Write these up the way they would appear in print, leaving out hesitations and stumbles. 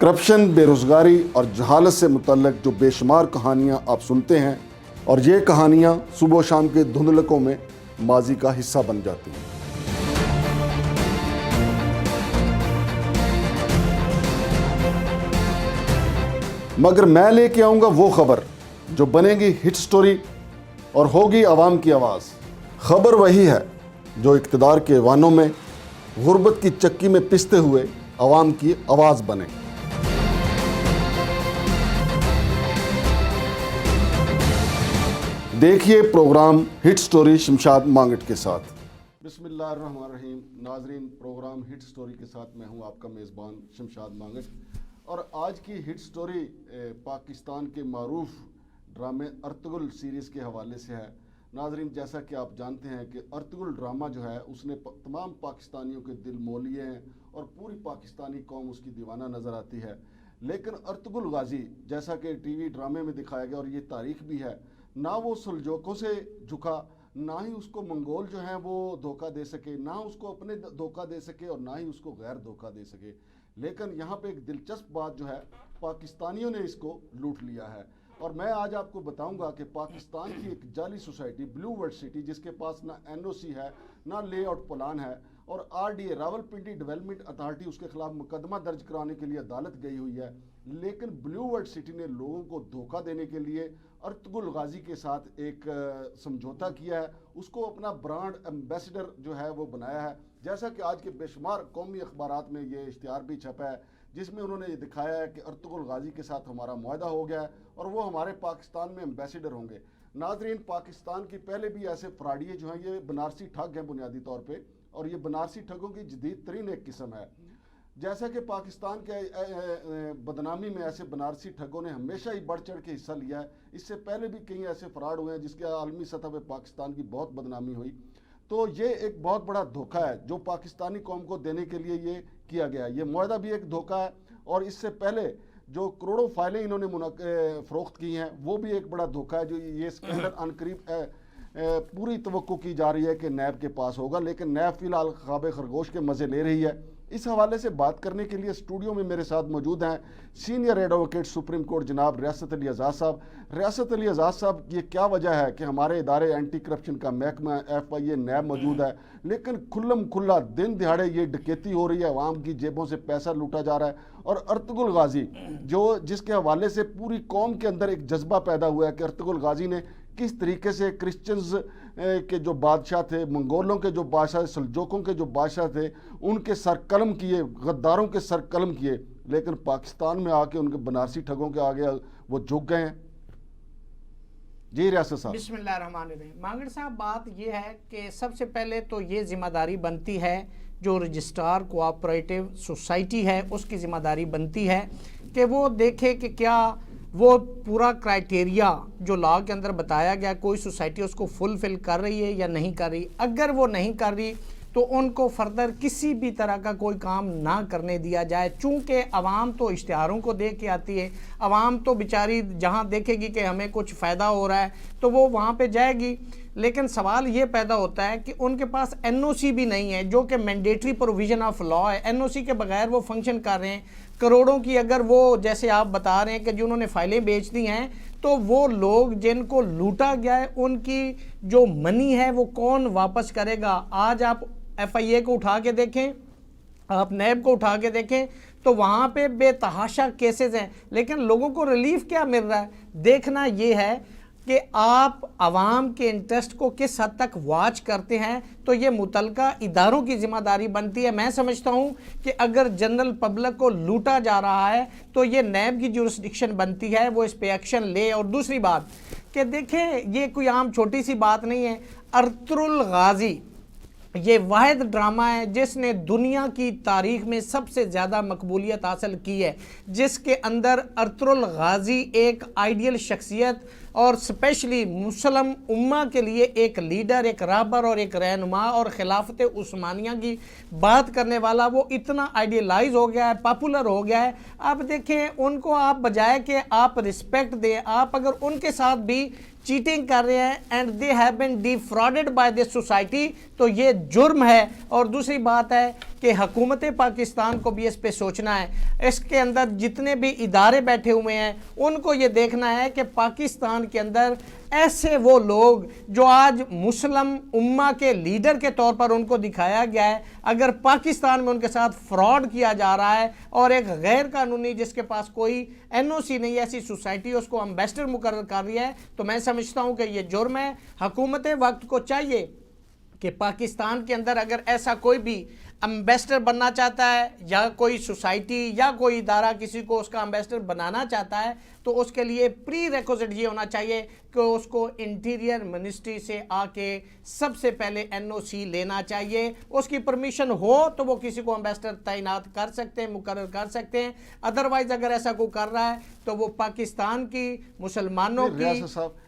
Corruption, بے روزگاری اور جہالت سے متعلق جو بے شمار کہانیاں آپ سنتے ہیں، اور یہ کہانیاں صبح و شام کے دھندلکوں میں ماضی کا حصہ بن جاتی ہیں۔ مگر میں لے کے آؤں گا وہ خبر جو بنے گی ہٹ سٹوری اور ہوگی عوام کی آواز۔ خبر وہی ہے جو اقتدار کے ایوانوں میں غربت کی چکی میں پستے ہوئے عوام کی آواز بنے۔ دیکھیے پروگرام ہٹ سٹوری شمشاد مانگٹ کے ساتھ۔ بسم اللہ الرحمن الرحیم۔ ناظرین، پروگرام ہٹ سٹوری کے ساتھ میں ہوں آپ کا میزبان شمشاد مانگٹ، اور آج کی ہٹ سٹوری پاکستان کے معروف ڈرامے ارطغرل سیریز کے حوالے سے ہے۔ ناظرین، جیسا کہ آپ جانتے ہیں کہ ارطغرل ڈرامہ جو ہے اس نے تمام پاکستانیوں کے دل مو لیے ہیں اور پوری پاکستانی قوم اس کی دیوانہ نظر آتی ہے۔ لیکن ارطغرل غازی، جیسا کہ ٹی وی ڈرامے میں دکھایا گیا اور یہ تاریخ بھی ہے، نہ وہ سلجوقوں سے جھکا، نہ ہی اس کو منگول جو ہیں وہ دھوکہ دے سکے، نہ اس کو اپنے دھوکہ دے سکے اور نہ ہی اس کو غیر دھوکہ دے سکے۔ لیکن یہاں پہ ایک دلچسپ بات جو ہے، پاکستانیوں نے اس کو لوٹ لیا ہے۔ اور میں آج آپ کو بتاؤں گا کہ پاکستان کی ایک جعلی سوسائٹی بلیو ورلڈ سٹی، جس کے پاس نہ NOC ہے، نہ لے آؤٹ پلان ہے، اور RDA راولپنڈی ڈیولپمنٹ اتھارٹی اس کے خلاف مقدمہ درج کرانے کے لیے عدالت گئی ہوئی ہے، لیکن بلیو ورلڈ سٹی نے لوگوں کو دھوکہ دینے کے لیے ارطغرل غازی کے ساتھ ایک سمجھوتا کیا ہے، اس کو اپنا برانڈ ایمبیسڈر جو ہے وہ بنایا ہے۔ جیسا کہ آج کے بے شمار قومی اخبارات میں یہ اشتہار بھی چھپا ہے، جس میں انہوں نے یہ دکھایا ہے کہ ارطغرل غازی کے ساتھ ہمارا معاہدہ ہو گیا ہے اور وہ ہمارے پاکستان میں ایمبیسڈر ہوں گے۔ ناظرین، پاکستان کی پہلے بھی ایسے فراڈیے جو ہیں یہ بنارسی ٹھگ ہیں بنیادی طور پہ، اور یہ بنارسی ٹھگوں کی جدید ترین ایک قسم ہے۔ جیسا کہ پاکستان کے بدنامی میں ایسے بنارسی ٹھگوں نے ہمیشہ ہی بڑھ چڑھ کے حصہ لیا ہے۔ اس سے پہلے بھی کئی ایسے فراڈ ہوئے ہیں جس کے عالمی سطح پہ پاکستان کی بہت بدنامی ہوئی۔ تو یہ ایک بہت بڑا دھوکہ ہے جو پاکستانی قوم کو دینے کے لیے یہ کیا گیا ہے۔ یہ معاہدہ بھی ایک دھوکہ ہے، اور اس سے پہلے جو کروڑوں فائلیں انہوں نے فروخت کی ہیں وہ بھی ایک بڑا دھوکہ ہے۔ جو یہ اسکینڈل عنقریب پوری توقع کی جا رہی ہے کہ نیب کے پاس ہوگا، لیکن نیب فی الحال خواب خرگوش کے مزے لے رہی ہے۔ اس حوالے سے بات کرنے کے لیے اسٹوڈیو میں میرے ساتھ موجود ہیں سینئر ایڈوکیٹ سپریم کورٹ جناب ریاست علی اعزاز صاحب۔ ریاست علی اعزاز صاحب، یہ کیا وجہ ہے کہ ہمارے ادارے اینٹی کرپشن کا محکمہ FIA نیب موجود ہے، لیکن کھلم کھلا دن دہاڑے یہ ڈکیتی ہو رہی ہے، عوام کی جیبوں سے پیسہ لوٹا جا رہا ہے، اور ارطغرل غازی جس کے حوالے سے پوری قوم کے اندر ایک جذبہ پیدا ہوا ہے کہ ارطغرل غازی نے کس طریقے سے کرسچنز کے جو بادشاہ تھے، منگولوں کے جو بادشاہ، سلجوقوں کے جو بادشاہ تھے، ان کے سر قلم کیے، غداروں کے سر قلم کیے، لیکن پاکستان میں آ کے ان کے بنارسی ٹھگوں کے آگے وہ جھک گئے ہیں۔ جی ریاست صاحب۔ بسم اللہ الرحمن الرحیم۔ مانگڑ صاحب، بات یہ ہے کہ سب سے پہلے تو یہ ذمہ داری بنتی ہے جو رجسٹرار کوآپریٹو سوسائٹی ہے، اس کی ذمہ داری بنتی ہے کہ وہ دیکھے کہ کیا وہ پورا کرائٹیریا جو لاء کے اندر بتایا گیا کوئی سوسائٹی اس کو فلفل کر رہی ہے یا نہیں کر رہی۔ اگر وہ نہیں کر رہی تو ان کو فردر کسی بھی طرح کا کوئی کام نہ کرنے دیا جائے، چونکہ عوام تو اشتہاروں کو دیکھ کے آتی ہے، عوام تو بیچاری جہاں دیکھے گی کہ ہمیں کچھ فائدہ ہو رہا ہے تو وہ وہاں پہ جائے گی۔ لیکن سوال یہ پیدا ہوتا ہے کہ ان کے پاس NOC بھی نہیں ہے، جو کہ مینڈیٹری پروویژن آف لاء ہے۔ NOC کے بغیر وہ فنکشن کر رہے ہیں۔ کروڑوں کی اگر وہ جیسے آپ بتا رہے ہیں کہ جنہوں نے فائلیں بیچ دی ہیں، تو وہ لوگ جن کو لوٹا گیا ہے ان کی جو منی ہے وہ کون واپس کرے گا؟ آج آپ FIA کو اٹھا کے دیکھیں، آپ نیب کو اٹھا کے دیکھیں تو وہاں پہ بے تحاشا کیسز ہیں، لیکن لوگوں کو ریلیف کیا مل رہا ہے؟ دیکھنا یہ ہے کہ آپ عوام کے انٹرسٹ کو کس حد تک واچ کرتے ہیں، تو یہ متعلقہ اداروں کی ذمہ داری بنتی ہے۔ میں سمجھتا ہوں کہ اگر جنرل پبلک کو لوٹا جا رہا ہے تو یہ نیب کی جورسڈکشن بنتی ہے، وہ اس پہ ایکشن لے۔ اور دوسری بات کہ دیکھیں، یہ کوئی عام چھوٹی سی بات نہیں ہے۔ ارطغرل غازی یہ واحد ڈرامہ ہے جس نے دنیا کی تاریخ میں سب سے زیادہ مقبولیت حاصل کی ہے، جس کے اندر ارطغرل غازی ایک آئیڈیل شخصیت اور اسپیشلی مسلم امہ کے لیے ایک لیڈر، ایک رہبر اور ایک رہنما اور خلافت عثمانیہ کی بات کرنے والا، وہ اتنا آئیڈیلائز ہو گیا ہے، پاپولر ہو گیا ہے۔ آپ دیکھیں ان کو، آپ بجائے کہ آپ رسپیکٹ دیں، آپ اگر ان کے ساتھ بھی چیٹنگ کر رہے ہیں and they have been defrauded by this society, تو یہ جرم ہے۔ اور دوسری بات ہے کہ حکومت پاکستان کو بھی اس پہ سوچنا ہے، اس کے اندر جتنے بھی ادارے بیٹھے ہوئے ہیں ان کو یہ دیکھنا ہے کہ پاکستان کے اندر ایسے وہ لوگ جو آج مسلم امہ کے لیڈر کے طور پر ان کو دکھایا گیا ہے، اگر پاکستان میں ان کے ساتھ فراڈ کیا جا رہا ہے اور ایک غیر قانونی جس کے پاس کوئی این او سی نہیں، ایسی سوسائٹی اس کو امبیسڈر مقرر کر رہی ہے، تو میں سمجھتا ہوں کہ یہ جرم ہے۔ حکومت وقت کو چاہیے کہ پاکستان کے اندر اگر ایسا کوئی بھی امبیسڈر بننا چاہتا ہے یا کوئی سوسائٹی یا کوئی ادارہ کسی کو اس کا امبیسڈر بنانا چاہتا ہے، تو اس کے لیے پری ریکوزٹ یہ ہونا چاہیے کہ اس کو انٹیریئر منسٹری سے آ کے سب سے پہلے این او سی لینا چاہیے، اس کی پرمیشن ہو تو وہ کسی کو امبیسڈر تعینات کر سکتے ہیں، مقرر کر سکتے ہیں۔ ادروائز اگر ایسا کوئی کر رہا ہے تو وہ پاکستان کی مسلمانوں کی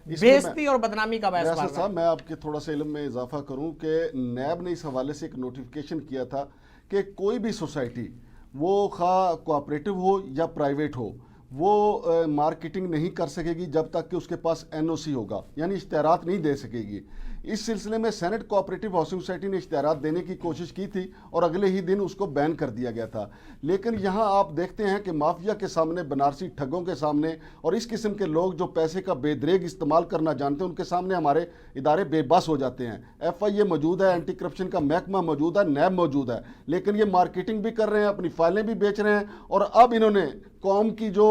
بےعزتی اور بدنامی کا باعث بن رہا ہے۔ ریاست صاحب، میں آپ کے تھوڑا سا علم میں اضافہ کروں کہ نیب نے اس حوالے سے ایک نوٹیفیکیشن کیا تھا کہ کوئی بھی سوسائٹی، وہ خواہ کوآپریٹو ہو یا پرائیویٹ ہو، وہ مارکیٹنگ نہیں کر سکے گی جب تک کہ اس کے پاس این او سی ہوگا، یعنی اشتہارات نہیں دے سکے گی۔ اس سلسلے میں سینٹ کوآپریٹو ہاؤسنگ سوسائٹی نے اشتہارات دینے کی کوشش کی تھی اور اگلے ہی دن اس کو بین کر دیا گیا تھا، لیکن یہاں آپ دیکھتے ہیں کہ مافیا کے سامنے، بنارسی ٹھگوں کے سامنے اور اس قسم کے لوگ جو پیسے کا بے دریغ استعمال کرنا جانتے ہیں، ان کے سامنے ہمارے ادارے بے بس ہو جاتے ہیں۔ ایف آئی اے موجود ہے، اینٹی کرپشن کا محکمہ موجود ہے، نیب موجود ہے، لیکن یہ مارکیٹنگ بھی کر رہے ہیں، اپنی فائلیں بھی بیچ رہے ہیں، اور اب انہوں نے قوم کی جو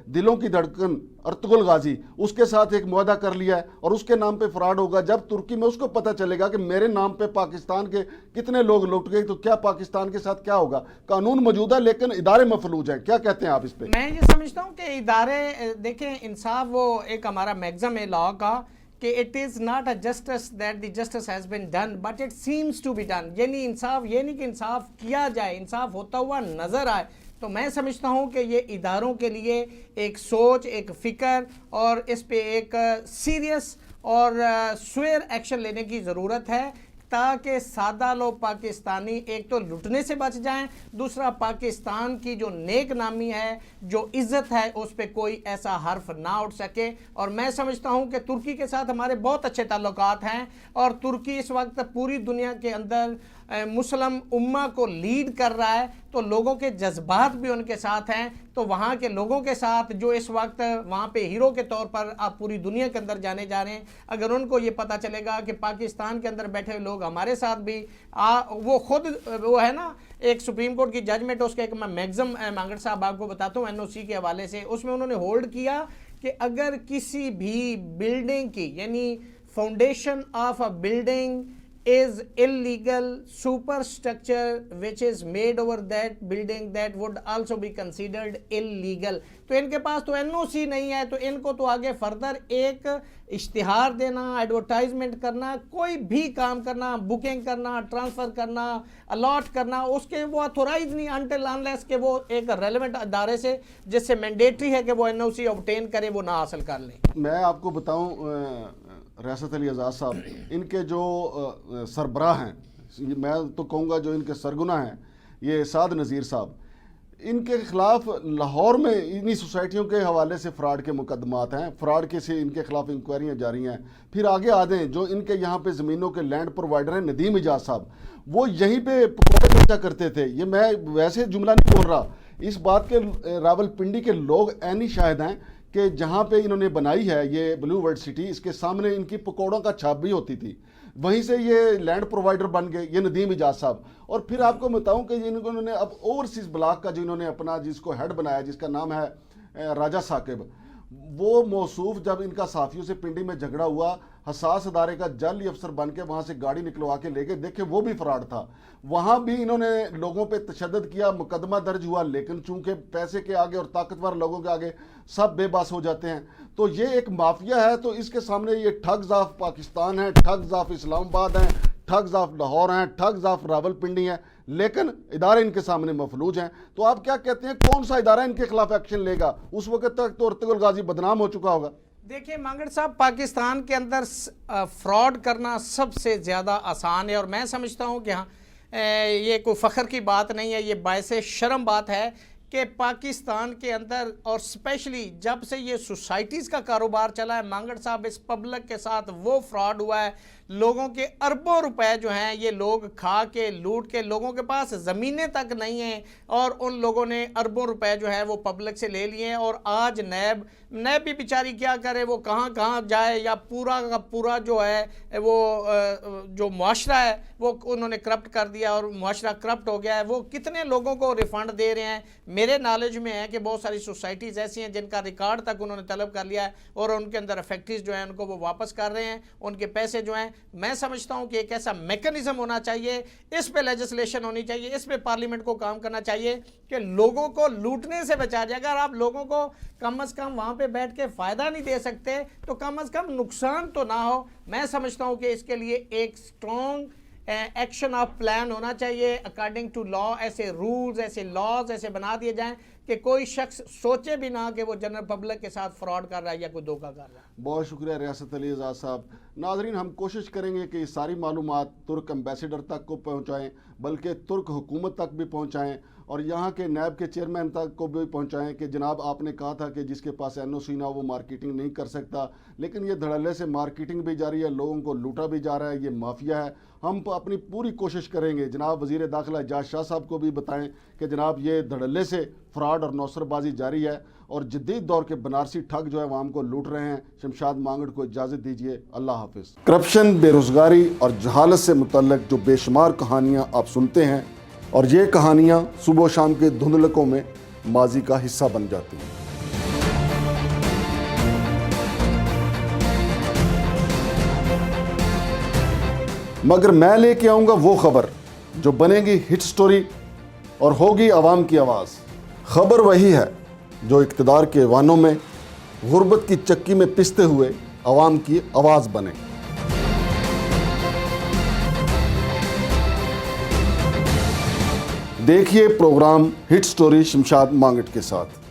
دلوں کی دھڑکن ارطغرل غازی، اس کے ساتھ ایک معاہدہ کر لیا ہے اور اس کے نام پہ فراڈ ہوگا۔ جب ترکی میں اس کو پتہ چلے گا کہ میرے نام پہ پاکستان کے کتنے لوگ لٹ گئے، تو کیا پاکستان کے ساتھ کیا ہوگا؟ قانون موجود ہے لیکن ادارے مفلوج ہیں۔ کیا کہتے ہیں آپ اس پہ؟ میں یہ سمجھتا ہوں کہ ادارے دیکھیں، انصاف وہ ایک ہمارا میگزم ہے لا کا کہ it is not a justice that the justice has been done but it seems to be done, یعنی انصاف یہ نہیں کہ انصاف کیا جائے، انصاف ہوتا ہوا نظر آئے۔ تو میں سمجھتا ہوں کہ یہ اداروں کے لیے ایک سوچ، ایک فکر اور اس پہ ایک سیریس اور سوئر ایکشن لینے کی ضرورت ہے، تاکہ سادہ لوگ پاکستانی ایک تو لٹنے سے بچ جائیں، دوسرا پاکستان کی جو نیک نامی ہے، جو عزت ہے، اس پہ کوئی ایسا حرف نہ اٹھ سکے۔ اور میں سمجھتا ہوں کہ ترکی کے ساتھ ہمارے بہت اچھے تعلقات ہیں، اور ترکی اس وقت پوری دنیا کے اندر مسلم امہ کو لیڈ کر رہا ہے، تو لوگوں کے جذبات بھی ان کے ساتھ ہیں۔ تو وہاں کے لوگوں کے ساتھ جو اس وقت وہاں پہ ہیرو کے طور پر آپ پوری دنیا کے اندر جانے جا رہے ہیں، اگر ان کو یہ پتہ چلے گا کہ پاکستان کے اندر بیٹھے لوگ ہمارے ساتھ بھی وہ خود وہ ہے نا، ایک سپریم کورٹ کی ججمنٹ، اس کا ایک میں میگزم مانگڑ صاحب آپ کو بتاتا ہوں این او سی کے حوالے سے، اس میں انہوں نے ہولڈ کیا کہ اگر کسی بھی بلڈنگ کی، یعنی foundation of a building is illegal, superstructure which is made over that building that would also be considered illegal۔ تو ان کے پاس تو این او سی نہیں ہے، تو ان کو تو آگے فردر ایک اشتہار دینا، ایڈورٹائزمنٹ کرنا، کوئی بھی کام کرنا، بکنگ کرنا، ٹرانسفر کرنا، الاٹ کرنا، اس کے وہ اتھورائز نہیں انٹل انلیس کہ وہ ایک ریلیونٹ ادارے سے جس سے مینڈیٹری ہے کہ وہ این او سی آبٹین کرے، وہ نہ حاصل کر لیں۔ میں آپ کو بتاؤں ریاست علی اعزاز صاحب، ان کے جو سربراہ ہیں، میں تو کہوں گا جو ان کے سرگنا ہیں، یہ سعد نذیر صاحب، ان کے خلاف لاہور میں انہی سوسائٹیوں کے حوالے سے فراڈ کے مقدمات ہیں، فراڈ کے سے ان کے خلاف انکوائریاں جاری ہیں۔ پھر آگے آ دیں جو ان کے یہاں پہ زمینوں کے لینڈ پرووائڈر ہیں، ندیم اجاز صاحب، وہ یہیں پہ پکوڑے بیچا کرتے تھے۔ یہ میں ویسے جملہ نہیں بول رہا، اس بات کے راول پنڈی کے لوگ عینی شاہد ہیں کہ جہاں پہ انہوں نے بنائی ہے یہ بلو ورلڈ سٹی، اس کے سامنے ان کی پکوڑوں کا چھاپ بھی ہوتی تھی، وہیں سے یہ لینڈ پرووائڈر بن گئے، یہ ندیم اجاز صاحب۔ اور پھر آپ کو بتاؤں کہ انہوں نے اب اوورسیز بلاک کا جو انہوں نے اپنا جس کو ہیڈ بنایا، جس کا نام ہے راجہ ثاقب، وہ موصوف جب ان کا صحافیوں سے پنڈی میں جھگڑا ہوا، حساس ادارے کا جعلی افسر بن کے وہاں سے گاڑی نکلوا کے لے گئے، دیکھیں وہ بھی فراڈ تھا، وہاں بھی انہوں نے لوگوں پہ تشدد کیا، مقدمہ درج ہوا، لیکن چونکہ پیسے کے آگے اور طاقتور لوگوں کے آگے سب بے بس ہو جاتے ہیں۔ تو یہ ایک مافیا ہے، تو اس کے سامنے یہ ٹھگز آف پاکستان ہیں، ٹھگز آف اسلام آباد ہیں، ٹھگز آف لاہور ہیں، ٹھگز آف راول پنڈی ہیں، لیکن ادارے ان کے سامنے مفلوج ہیں۔ تو آپ کیا کہتے ہیں کون سا ادارہ ان کے خلاف ایکشن لے گا؟ اس وقت تک تو ارطغرل غازی بدنام ہو چکا ہوگا۔ دیکھیں مانگڑ صاحب، پاکستان کے اندر فراڈ کرنا سب سے زیادہ آسان ہے، اور میں سمجھتا ہوں کہ ہاں یہ کوئی فخر کی بات نہیں ہے، یہ باعث شرم بات ہے کہ پاکستان کے اندر اور اسپیشلی جب سے یہ سوسائٹیز کا کاروبار چلا ہے مانگڑ صاحب، اس پبلک کے ساتھ وہ فراڈ ہوا ہے، لوگوں کے اربوں روپے جو ہیں یہ لوگ کھا کے لوٹ کے، لوگوں کے پاس زمینیں تک نہیں ہیں اور ان لوگوں نے اربوں روپے جو ہے وہ پبلک سے لے لیے ہیں۔ اور آج نیب بھی بیچاری کیا کرے، وہ کہاں کہاں جائے، یا پورا کا پورا جو ہے وہ جو معاشرہ ہے وہ انہوں نے کرپٹ کر دیا اور معاشرہ کرپٹ ہو گیا ہے۔ وہ کتنے لوگوں کو ریفنڈ دے رہے ہیں؟ میرے نالج میں ہے کہ بہت ساری سوسائٹیز ایسی ہیں جن کا ریکارڈ تک انہوں نے طلب کر لیا ہے اور ان کے اندر فیکٹریز جو ہیں ان کو وہ واپس کر رہے ہیں، ان کے پیسے جو ہیں۔ میں سمجھتا ہوں کہ ایک ایسا میکنزم ہونا چاہیے، اس پہ لیجسلیشن ہونی چاہیے، اس پہ پارلیمنٹ کو کام کرنا چاہیے کہ لوگوں کو لوٹنے سے بچا جائے۔ اگر آپ لوگوں کو کم از کم وہاں پہ بیٹھ کے فائدہ نہیں دے سکتے تو کم از کم نقصان تو نہ ہو۔ میں سمجھتا ہوں کہ اس کے لیے ایک سٹرونگ ایکشن آف پلان ہونا چاہیے اکارڈنگ ٹو لا۔ ایسے رولز، ایسے لاز ایسے بنا دیے جائیں کہ کوئی شخص سوچے بھی نہ کہ وہ جنرل پبلک کے ساتھ فراڈ کر رہا ہے یا کوئی دھوکہ کر رہا ہے۔ بہت شکریہ ریاست علی اعزاز صاحب۔ ناظرین، ہم کوشش کریں گے کہ یہ ساری معلومات ترک ایمبیسیڈر تک کو پہنچائیں، بلکہ ترک حکومت تک بھی پہنچائیں اور یہاں کے نیب کے چیئرمین تک کو بھی پہنچائیں کہ جناب آپ نے کہا تھا کہ جس کے پاس این او سی نہ وہ مارکیٹنگ نہیں کر سکتا، لیکن یہ دھڑلے سے مارکیٹنگ بھی جاری ہے، لوگوں کو لوٹا بھی جا رہا ہے، یہ مافیا ہے۔ ہم اپنی پوری کوشش کریں گے جناب وزیر داخلہ اعجاز شاہ صاحب کو بھی بتائیں کہ جناب یہ دھڑلے سے فراڈ اور نوسر بازی جاری ہے اور جدید دور کے بنارسی ٹھگ جو ہے وہ ہم کو لوٹ رہے ہیں۔ شمشاد مانگڑ کو اجازت دیجیے، اللہ حافظ۔ کرپشن، بے روزگاری اور جہالت سے متعلق جو بے شمار کہانیاں آپ سنتے ہیں اور یہ کہانیاں صبح و شام کے دھندلکوں میں ماضی کا حصہ بن جاتی ہیں۔ مگر میں لے کے آؤں گا وہ خبر جو بنے گی ہٹ سٹوری اور ہوگی عوام کی آواز۔ خبر وہی ہے جو اقتدار کے ایوانوں میں غربت کی چکی میں پستے ہوئے عوام کی آواز بنے۔ دیکھیے پروگرام ہٹ سٹوری شمشاد مانگٹ کے ساتھ۔